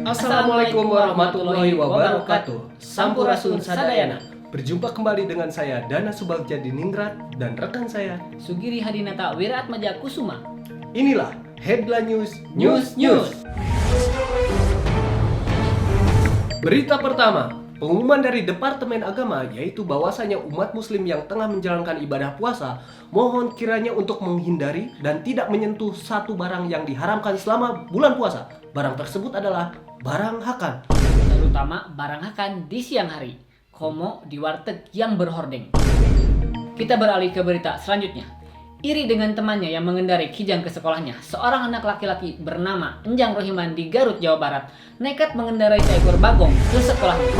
Assalamualaikum warahmatullahi wabarakatuh. Sampurasun Sadayana. Berjumpa kembali dengan saya Dana Subagja Diningrat dan rekan saya Sugiri Hadinata Wiratmaja Kusuma. Inilah Headline News. Berita pertama, pengumuman dari Departemen Agama yaitu bahwasanya umat muslim yang tengah menjalankan ibadah puasa mohon kiranya untuk menghindari dan tidak menyentuh satu barang yang diharamkan selama bulan puasa. Barang tersebut adalah barang hakan, Terutama barang hakan di siang hari, komo di warteg yang berhordeng. Kita beralih ke berita selanjutnya. Iri dengan temannya yang mengendarai kijang ke sekolahnya, seorang anak laki-laki bernama Enjang Rohiman di Garut, Jawa Barat nekat mengendarai seekor bagong ke sekolahnya.